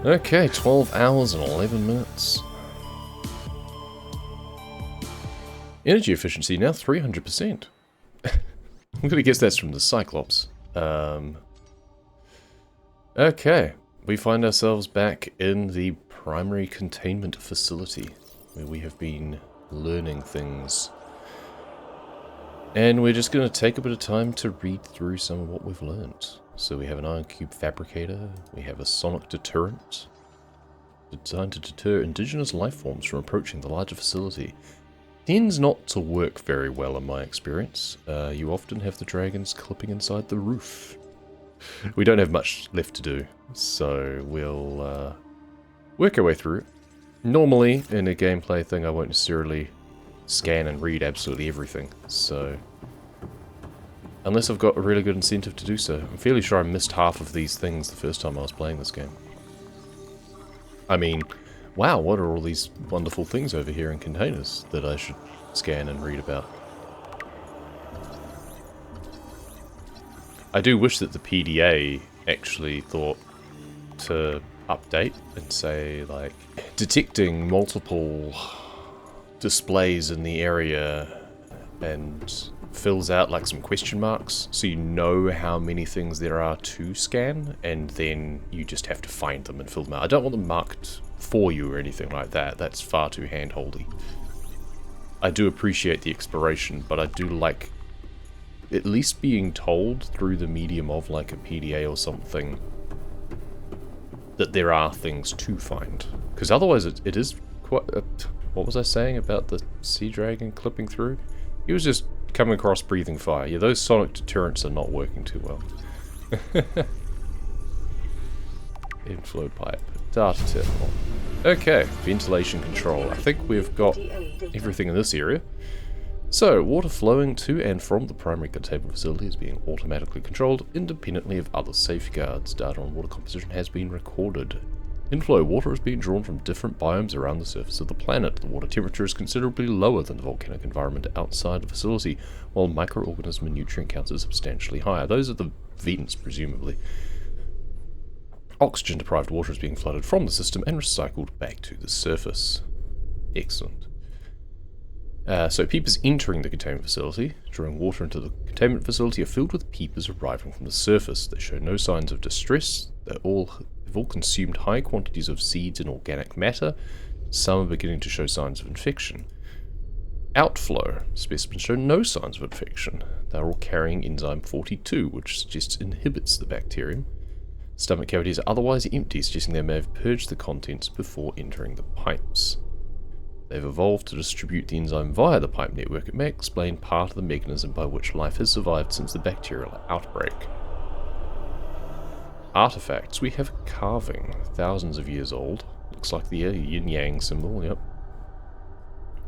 Okay, 12 hours and 11 minutes. Energy efficiency now 300%. I'm gonna guess that's from the Cyclops. Okay, we find ourselves back in the primary containment facility, where we have been learning things. And we're just going to take a bit of time to read through some of what we've learned. So we have an ion cube fabricator, we have a sonic deterrent, designed to deter indigenous life forms from approaching the larger facility. Tends not to work very well in my experience. You often have the dragons clipping inside the roof. We don't have much left to do, so we'll work our way through it. Normally, in a gameplay thing, I won't necessarily scan and read absolutely everything, so unless I've got a really good incentive to do so. I'm fairly sure I missed half of these things the first time I was playing this game. I mean, wow, what are all these wonderful things over here in containers that I should scan and read about? I do wish that the PDA actually thought to update and say, like, detecting multiple displays in the area and fills out like some question marks so you know how many things there are to scan, and then you just have to find them and fill them out. I don't want them marked for you or anything like that. That's far too hand-holdy. I do appreciate the exploration, but I do like at least being told through the medium of like a PDA or something that there are things to find, because otherwise it is quite what was I saying about the sea dragon clipping through? He was just coming across breathing fire. Yeah, those sonic deterrents are not working too well. Inflow pipe. Data terminal. Okay, ventilation control. I think we've got everything in this area. So, water flowing to and from the primary containment facility is being automatically controlled independently of other safeguards. Data on water composition has been recorded. Inflow water is being drawn from different biomes around the surface of the planet. The water temperature is considerably lower than the volcanic environment outside the facility, while microorganism and nutrient counts are substantially higher. Those are the vents, presumably. Oxygen-deprived water is being flooded from the system and recycled back to the surface. Excellent. So peepers entering the containment facility, drawing water into the containment facility, are filled with peepers arriving from the surface. They show no signs of distress. They've all consumed high quantities of seeds and organic matter. Some are beginning to show signs of infection. Outflow. Specimens show no signs of infection. They're all carrying enzyme 42, which suggests inhibits the bacterium. Stomach cavities are otherwise empty, suggesting they may have purged the contents before entering the pipes. They've evolved to distribute the enzyme via the pipe network. It may explain part of the mechanism by which life has survived since the bacterial outbreak. Artifacts. We have a carving, thousands of years old. Looks like the yin-yang symbol, yep.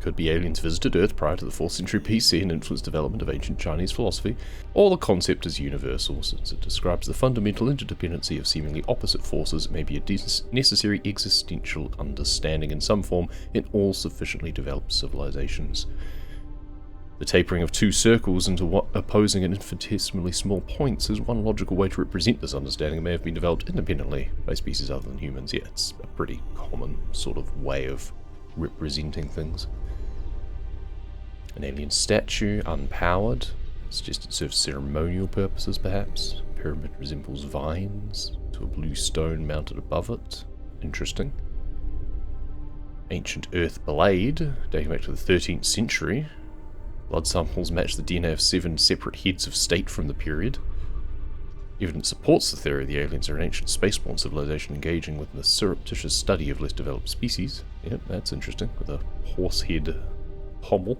Could be aliens visited Earth prior to the 4th century BC and influenced development of ancient Chinese philosophy, or the concept is universal, since it describes the fundamental interdependency of seemingly opposite forces. It may be a necessary existential understanding in some form in all sufficiently developed civilizations. The tapering of two circles into opposing and infinitesimally small points is one logical way to represent this understanding. It may have been developed independently by species other than humans. Yeah, it's a pretty common sort of way of representing things. An alien statue, unpowered. Suggests it serves ceremonial purposes, perhaps. Pyramid resembles vines, to a blue stone mounted above it. Interesting. Ancient earth blade, dating back to the 13th century. Blood samples match the DNA of 7 separate heads of state from the period. Evidence supports the theory the aliens are an ancient spaceborne civilization engaging with the surreptitious study of less developed species. Yep, that's interesting, with a horse head pommel.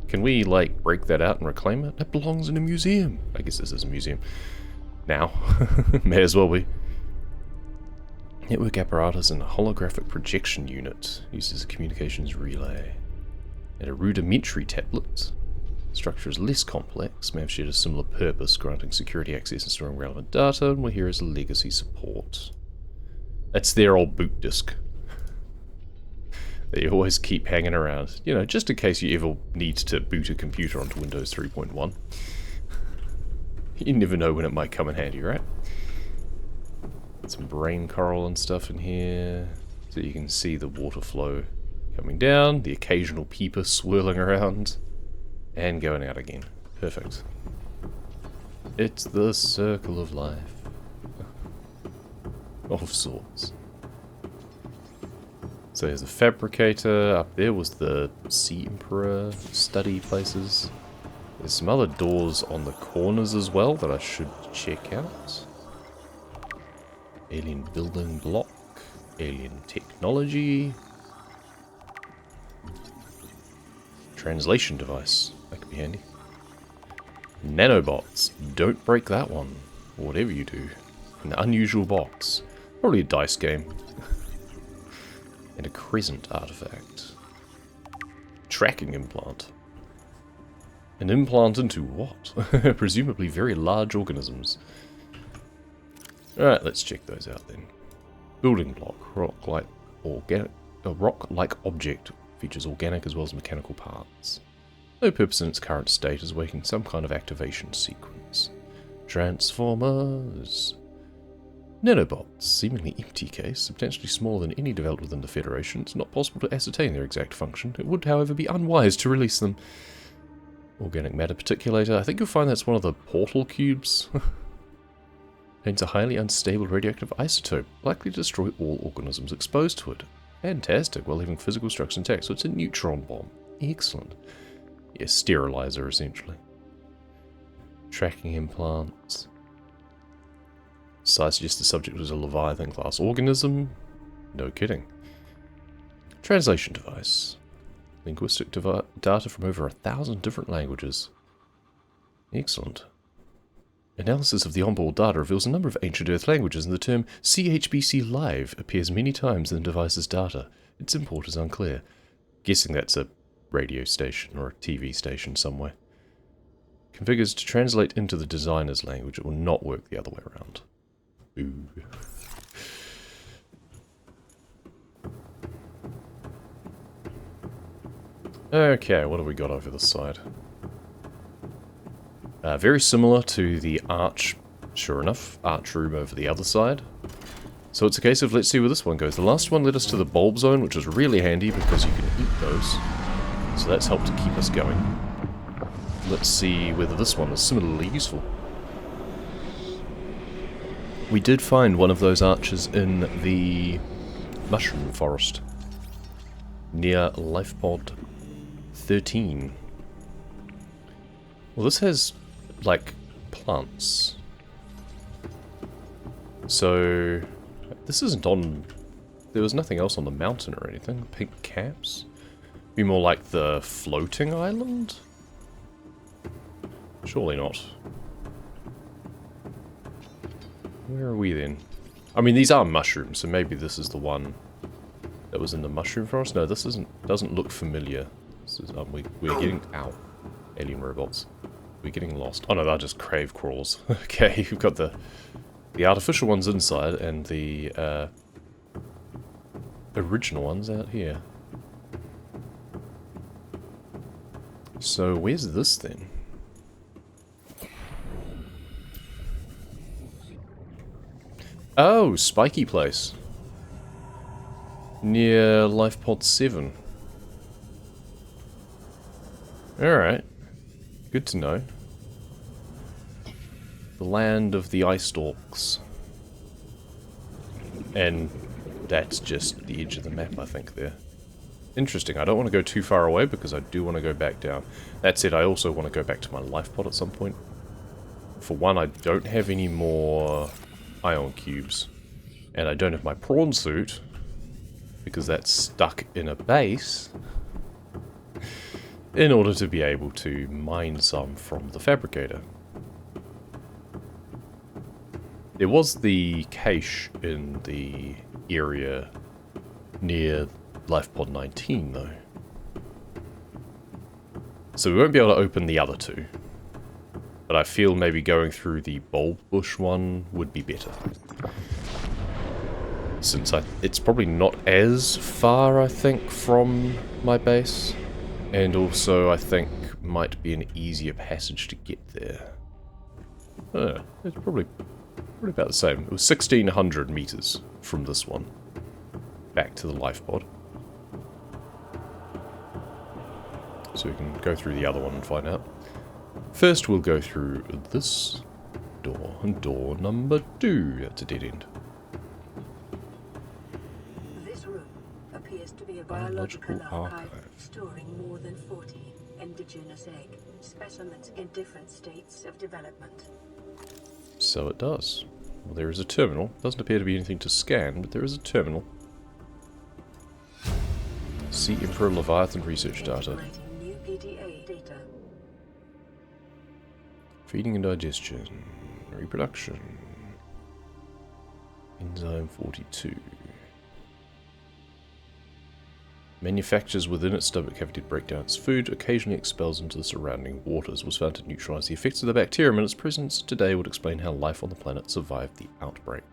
Can we, like, break that out and reclaim it? It belongs in a museum. I guess this is a museum. Now. May as well be. Network apparatus and holographic projection unit. Used as a communications relay. And a rudimentary tablet. Structure is less complex, may have shared a similar purpose, granting security access and storing relevant data, and we're here as legacy support. That's their old boot disk. They always keep hanging around, you know, just in case you ever need to boot a computer onto Windows 3.1. You never know when it might come in handy, right? Some brain coral and stuff in here, so you can see the water flow coming down, the occasional peeper swirling around, and going out again. Perfect. It's the circle of life. Of sorts. So there's a fabricator, up there was the Sea Emperor study places. There's some other doors on the corners as well that I should check out. Alien building block, alien technology. Translation device, that could be handy. Nanobots, don't break that one, whatever you do. An unusual box, probably a dice game. And a crescent artifact. Tracking implant. An implant into what? Presumably very large organisms. Alright, let's check those out then. Building block, rock-like organic, a rock-like object, features organic as well as mechanical parts. No purpose in its current state, is awaiting some kind of activation sequence. Transformers. Nanobots, seemingly empty case, substantially smaller than any developed within the Federation. It's not possible to ascertain their exact function. It would, however, be unwise to release them. Organic matter particulator. I think you'll find that's one of the portal cubes. Contains a highly unstable radioactive isotope, likely to destroy all organisms exposed to it. Fantastic, while leaving physical structure intact, so it's a neutron bomb. Excellent. Yeah, sterilizer, essentially. Tracking implants. Size suggests the subject was a Leviathan-class organism. No kidding. Translation device. Linguistic data from over 1,000 different languages. Excellent. Analysis of the onboard data reveals a number of ancient Earth languages, and the term CHBC Live appears many times in the device's data. Its import is unclear. Guessing that's a radio station or a TV station somewhere. Configures to translate into the designer's language. It will not work the other way around. Ooh. Okay, what have we got over the side? Very similar to the arch, sure enough, arch room over the other side. So it's a case of let's see where this one goes. The last one led us to the bulb zone, which was really handy because you can eat those. So that's helped to keep us going. Let's see whether this one is similarly useful. We did find one of those arches in the mushroom forest near life pod 13. Well, this has, like, plants. So, this isn't on... There was nothing else on the mountain or anything. Pink caps? Be more like the floating island? Surely not. Where are we then? I mean, these are mushrooms, so maybe this is the one that was in the mushroom forest. No, this doesn't look familiar. This is, we're getting... Ow. Alien robots. We're getting lost. Oh no, they're just crave crawls. Okay, you've got the artificial ones inside and the original ones out here. So where's this then? Oh, spiky place. Near life pod 7. Alright. Good to know. The land of the ice stalks. And that's just the edge of the map, I think, there. Interesting. I don't want to go too far away because I do want to go back down. That said, I also want to go back to my life pod at some point. For one, I don't have any more ion cubes. And I don't have my prawn suit because that's stuck in a base in order to be able to mine some from the fabricator. There was the cache in the area near life pod 19 though. So we won't be able to open the other two. But I feel maybe going through the bulb bush one would be better. Since it's probably not as far, I think, from my base. And also, I think, might be an easier passage to get there. There's probably Probably about the same. It was 1,600 meters from this one back to the life pod. So we can go through the other one and find out. First we'll go through this door, and door number 2. That's a dead end. This room appears to be a biological archive storing more than 40 indigenous egg specimens in different states of development. So it does. Well, there is a terminal. Doesn't appear to be anything to scan, but there is a terminal. See Emperor Leviathan research data. New PDA data. Feeding and digestion. Reproduction. Enzyme 42. Manufactures within its stomach cavity to break down its food, occasionally expels into the surrounding waters, was found to neutralize the effects of the bacterium, and its presence today would explain how life on the planet survived the outbreak.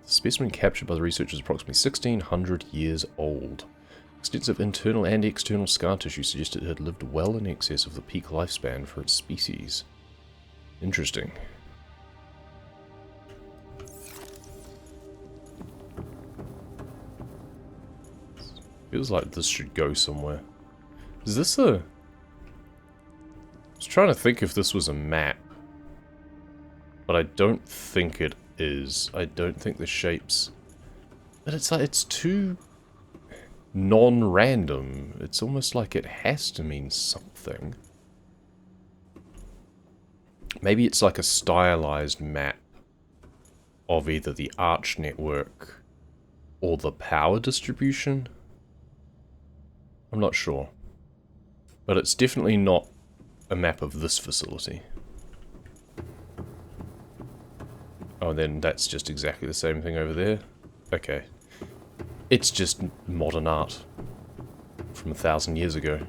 The specimen captured by the researchers is approximately 1,600 years old. Extensive internal and external scar tissue suggested it had lived well in excess of the peak lifespan for its species. Interesting. Feels like this should go somewhere. Is this a... I was trying to think if this was a map. But I don't think it is. I don't think the shapes... But it's like, it's too non-random. It's almost like it has to mean something. Maybe it's like a stylized map of either the arch network or the power distribution. I'm not sure. But it's definitely not a map of this facility. Oh, then that's just exactly the same thing over there. Okay. It's just modern art from 1,000 years ago.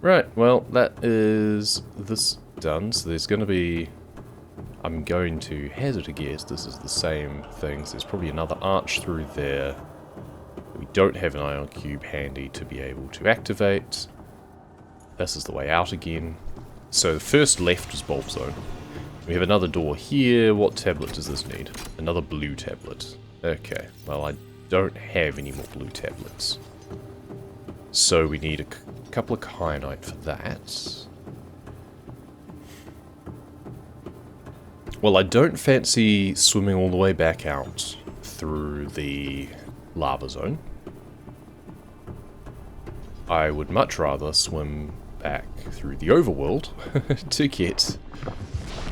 Right, well, that is this done. So there's going to be... I'm going to hazard a guess this is the same thing. So there's probably another arch through there. We don't have an ion cube handy to be able to activate. This is the way out again. So the first left was bulb zone. We have another door here. What tablet does this need? Another blue tablet. Okay, well I don't have any more blue tablets. So we need a couple of kyanite for that. Well, I don't fancy swimming all the way back out through the lava zone. I would much rather swim back through the overworld to get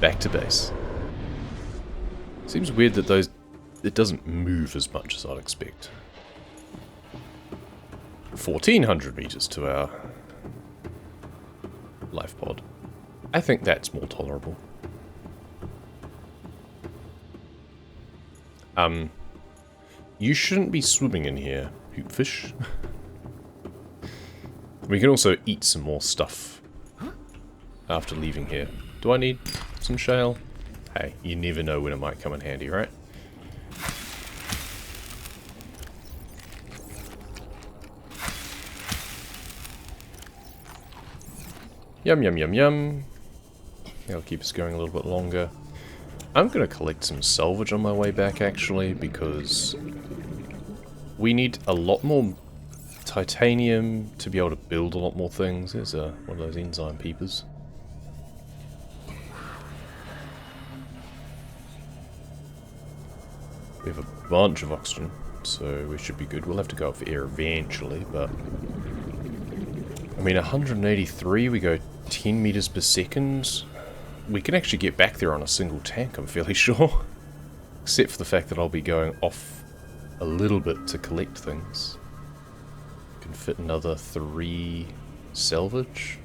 back to base. Seems weird that it doesn't move as much as I'd expect. 1,400 meters to our life pod. I think that's more tolerable. You shouldn't be swimming in here, poopfish. We can also eat some more stuff after leaving here. Do I need some shale? Hey, you never know when it might come in handy, right? Yum, yum, yum, yum. That'll keep us going a little bit longer. I'm going to collect some salvage on my way back, actually, because we need a lot more titanium to be able to build a lot more things. There's one of those enzyme peepers. We have a bunch of oxygen, so we should be good. We'll have to go up for air eventually, but... I mean, 183, we go 10 meters per second. We can actually get back there on a single tank, I'm fairly sure. Except for the fact that I'll be going off a little bit to collect things. Can fit another 3 salvage.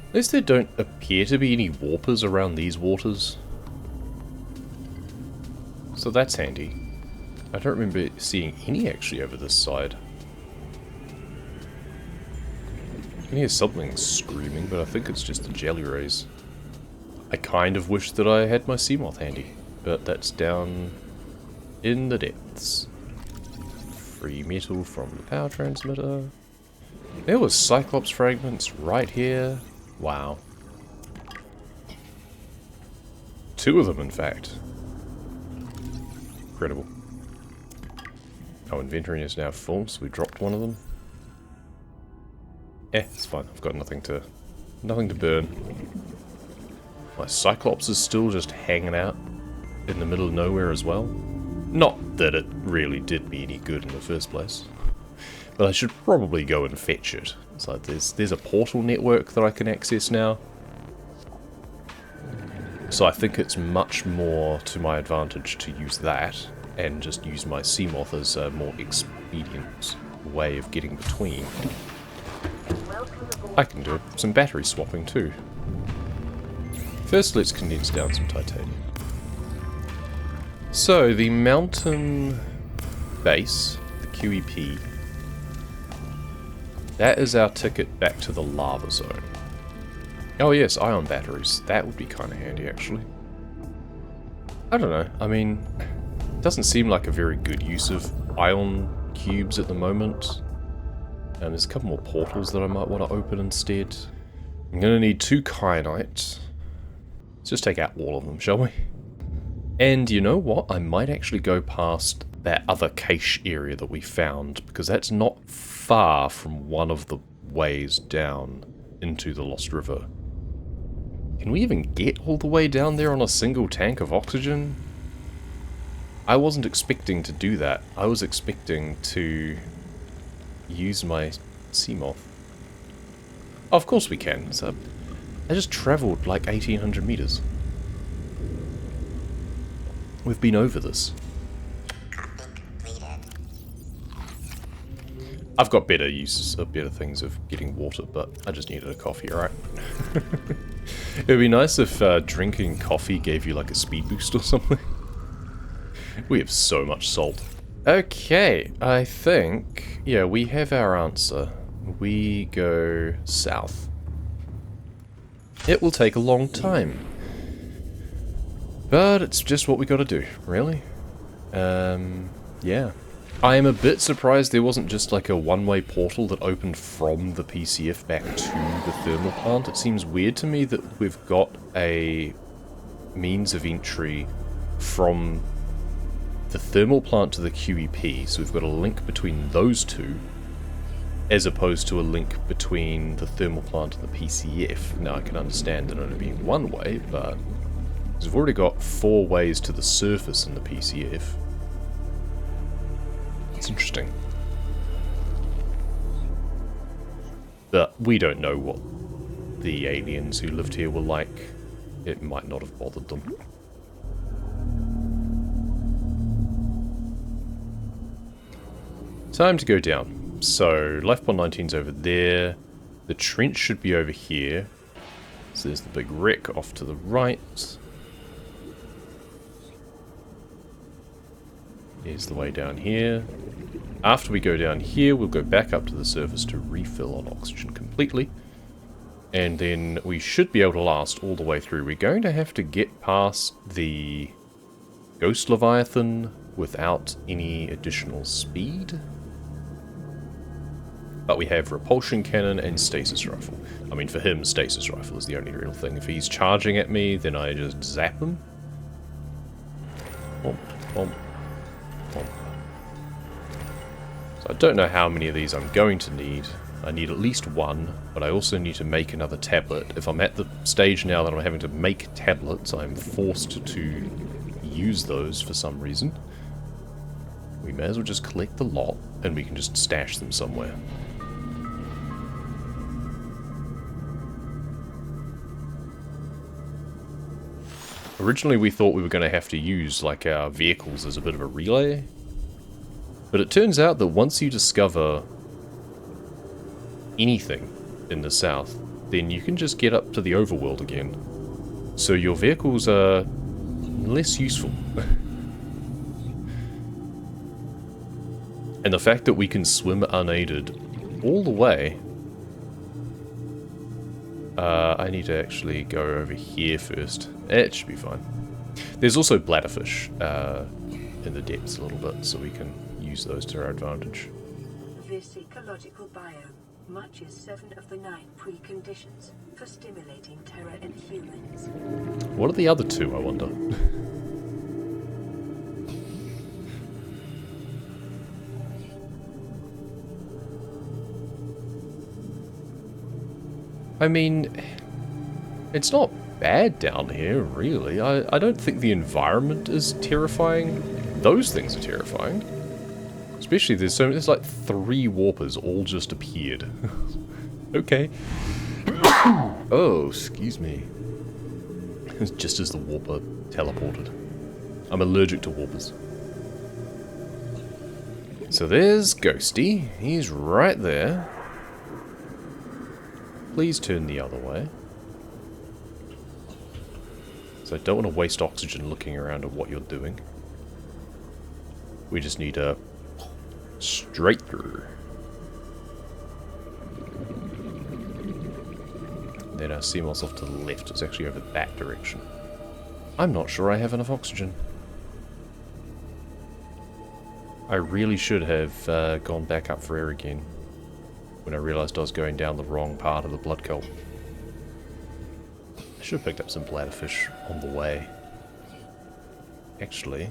At least there don't appear to be any warpers around these waters. So that's handy. I don't remember seeing any actually over this side. I can hear something screaming, but I think it's just the jelly rays. I kind of wish that I had my Seamoth handy, but that's down in the depths. Free metal from the power transmitter. There was Cyclops fragments right here. Wow. 2 of them, in fact. Incredible. Our inventory is now full, so we dropped one of them. It's fine. I've got nothing to burn. My Cyclops is still just hanging out in the middle of nowhere as well. Not that it really did me any good in the first place. But I should probably go and fetch it. It's like there's a portal network that I can access now. So I think it's much more to my advantage to use that and just use my Seamoth as a more expedient way of getting between. I can do some battery swapping too. First, let's condense down some titanium. So, the mountain base, the QEP, that is our ticket back to the lava zone. Oh yes, ion batteries. That would be kind of handy, actually. I don't know. I mean, it doesn't seem like a very good use of ion cubes at the moment. And there's a couple more portals that I might want to open instead. I'm going to need 2 kyanite. Let's just take out all of them, shall we? And you know what? I might actually go past that other cache area that we found, because that's not far from one of the ways down into the Lost River. Can we even get all the way down there on a single tank of oxygen? I wasn't expecting to do that. I was expecting to use my Seamoth. Oh, of course we can. So I just travelled like 1800 meters. We've been over this. I've got better uses, better things of getting water, but I just needed a coffee, alright? It would be nice if drinking coffee gave you like a speed boost or something. We have so much salt. Okay, I think, yeah, we have our answer. We go south. It will take a long time. But it's just what we gotta do, really. Yeah. I am a bit surprised there wasn't just like a one-way portal that opened from the PCF back to the thermal plant. It seems weird to me that we've got a means of entry from the thermal plant to the QEP, so we've got a link between those two, as opposed to a link between the thermal plant and the PCF. Now I can understand it only being one way, but we've already got 4 ways to the surface in the PCF. It's interesting. But we don't know what the aliens who lived here were like. It might not have bothered them. Time to go down. So, Life Pod 19's over there. The trench should be over here. So there's the big wreck off to the right. Here's the way down here. After we go down here, we'll go back up to the surface to refill on oxygen completely. And then we should be able to last all the way through. We're going to have to get past the Ghost Leviathan without any additional speed. But we have Repulsion Cannon and Stasis Rifle. I mean, for him, Stasis Rifle is the only real thing. If he's charging at me, then I just zap him. Bomb, bomb, bomb. So I don't know how many of these I'm going to need. I need at least 1, but I also need to make another tablet. If I'm at the stage now that I'm having to make tablets, I'm forced to use those for some reason. We may as well just collect the lot, and we can just stash them somewhere. Originally we thought we were going to have to use like our vehicles as a bit of a relay, but it turns out that once you discover anything in the south, then you can just get up to the overworld again. So your vehicles are less useful. And the fact that we can swim unaided all the way... I need to actually go over here first. It should be fine. There's also bladderfish in the depths a little bit, so we can use those to our advantage. This ecological biome much as 7 of the 9 preconditions for stimulating terror in humans. What are the other 2, I wonder? I mean, it's not bad down here, really. I don't think the environment is terrifying. Those things are terrifying. Especially there's like 3 warpers all just appeared. Okay. Oh, excuse me. Just as the warper teleported. I'm allergic to warpers. So there's Ghosty. He's right there. Please turn the other way. So I don't want to waste oxygen looking around at what you're doing. We just need a straight through. Then our CMOS off to the left. It's actually over that direction. I'm not sure I have enough oxygen. I really should have gone back up for air again when I realised I was going down the wrong part of the blood cult. I should have picked up some bladderfish on the way. Actually,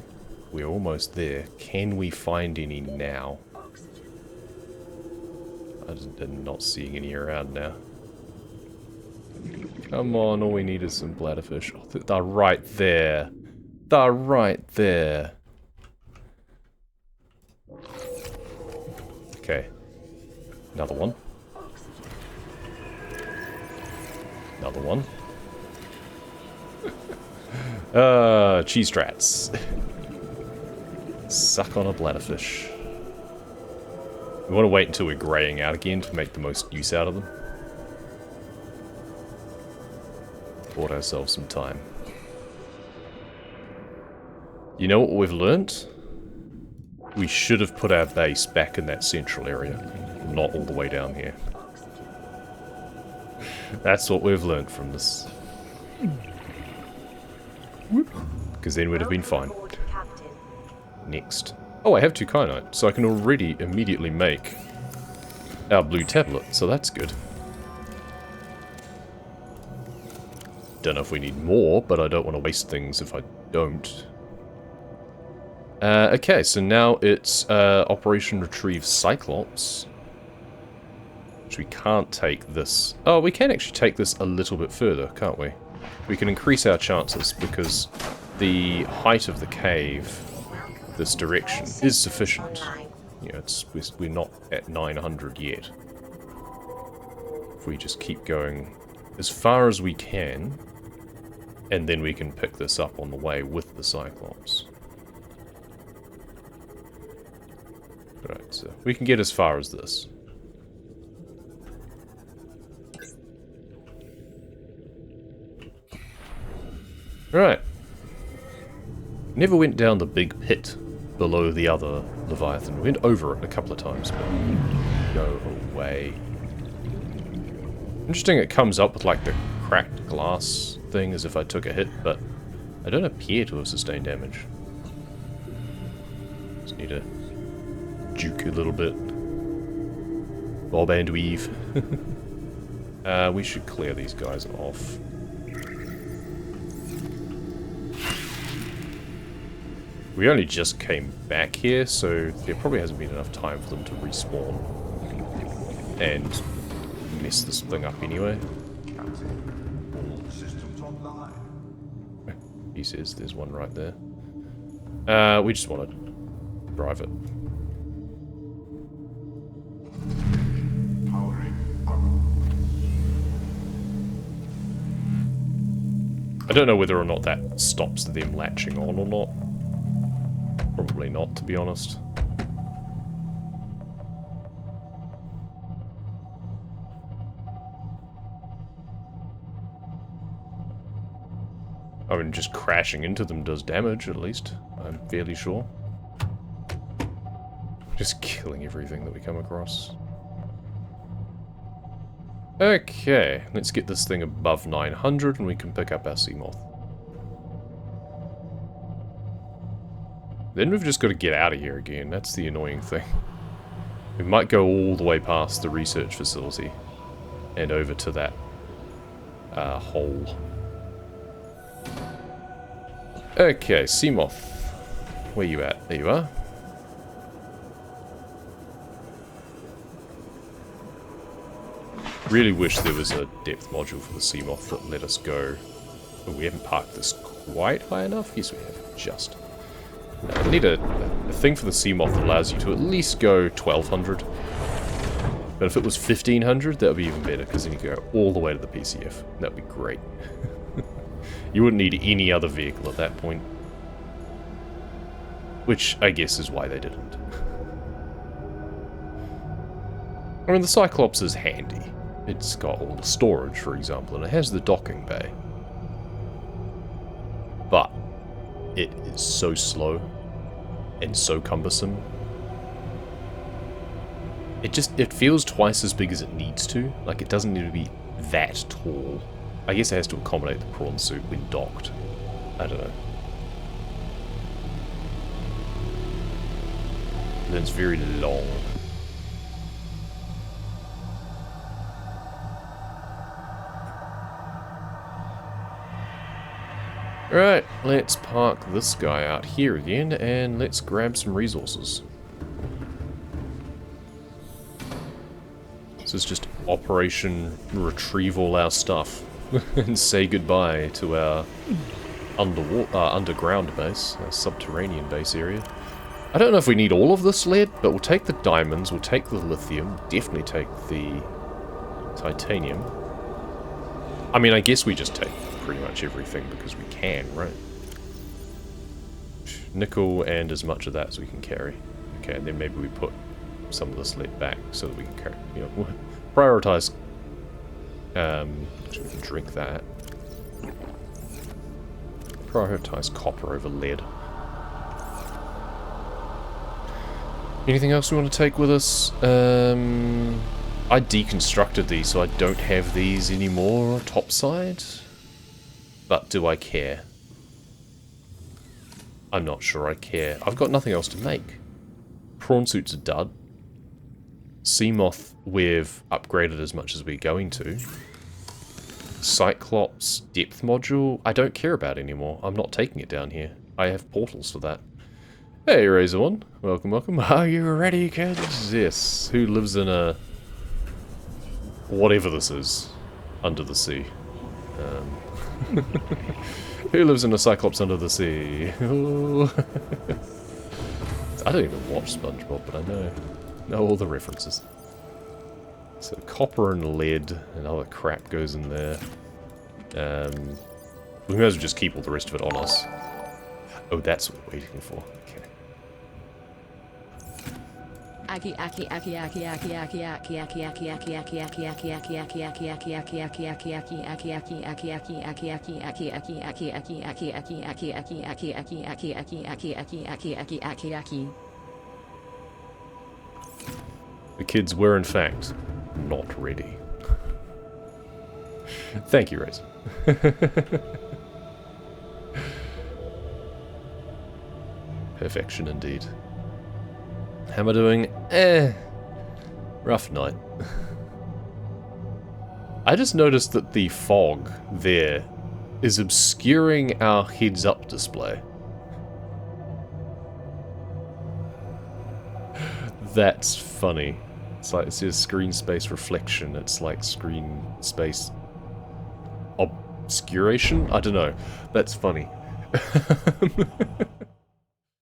we're almost there. Can we find any now? I'm not seeing any around now. Come on, all we need is some bladderfish. Oh, they're right there. They're right there. Okay. Another one. Another one. Cheese strats. Suck on a bladderfish. We want to wait until we're greying out again to make the most use out of them. Bought ourselves some time. You know what we've learnt? We should have put our base back in that central area, not all the way down here. That's what we've learnt from this. Because then we'd have been fine. Next. Oh, I have 2 kyanite, so I can already immediately make our blue tablet, so that's good. Don't know if we need more, but I don't want to waste things if I don't. Okay, so now it's Operation Retrieve Cyclops. Which we can't take this. Oh, we can actually take this a little bit further, can't we? We can increase our chances because the height of the cave, this direction, is sufficient. You know, we're not at 900 yet. If we just keep going as far as we can, and then we can pick this up on the way with the Cyclops. Right, so we can get as far as this. Right. Never went down the big pit below the other Leviathan. We went over it a couple of times, but go away. Interesting it comes up with like the cracked glass thing as if I took a hit, but I don't appear to have sustained damage. Just need to juke a little bit. Bob and weave. We should clear these guys off. We only just came back here, so there probably hasn't been enough time for them to respawn and mess this thing up anyway. He says there's one right there. We just want to drive it. I don't know whether or not that stops them latching on or not. Probably not, to be honest. I mean, just crashing into them does damage, at least. I'm fairly sure. Just killing everything that we come across. Okay, let's get this thing above 900 and we can pick up our Seamoth. Then we've just got to get out of here again. That's the annoying thing. We might go all the way past the research facility and over to that hole. Okay, Seamoth. Where you at? There you are. Really wish there was a depth module for the Seamoth that let us go. But we haven't parked this quite high enough. Yes, we have. Just. I need a thing for the Seamoth that allows you to at least go 1200. But if it was 1500, that would be even better, because then you could go all the way to the PCF. That would be great. You wouldn't need any other vehicle at that point. Which, I guess, is why they didn't. I mean, the Cyclops is handy. It's got all the storage, for example, and it has the docking bay. But it is so slow and so cumbersome. It feels twice as big as it needs to. Like, it doesn't need to be that tall. I guess it has to accommodate the prawn suit when docked. I don't know. And then it's very long. Right, let's park this guy out here again, and let's grab some resources. This is just Operation Retrieve all our stuff and say goodbye to our underground base, our subterranean base area. I don't know if we need all of this lead, but we'll take the diamonds, we'll take the lithium, definitely take the titanium. I mean, I guess we just take pretty much everything because we can, right? Nickel and as much of that as we can carry. Okay, and then maybe we put some of this lead back so that we can carry, you know, prioritize. So we can drink that. Prioritize copper over lead. Anything else we want to take with us? I deconstructed these, so I don't have these anymore topside. But do I care? I'm not sure I care. I've got nothing else to make. Prawn suit's a dud. Seamoth we've upgraded as much as we're going to. Cyclops depth module, I don't care about anymore. I'm not taking it down here. I have portals for that. Hey, Razor One. Welcome, welcome. Are you ready, kids? Yes. Who lives in a... whatever this is. Under the sea. Who lives in a Cyclops under the sea? I don't even watch SpongeBob, but I know all the references. So copper and lead and other crap goes in there. We may as well just keep all the rest of it on us. Oh, that's what we're waiting for. Okay. The kids were, in fact, not ready. Thank you, Raisin. Perfection indeed. How am I doing? Rough night. I just noticed that the fog there is obscuring our heads-up display. That's funny. It's like, it says screen space reflection. It's like screen space obscuration? I don't know. That's funny.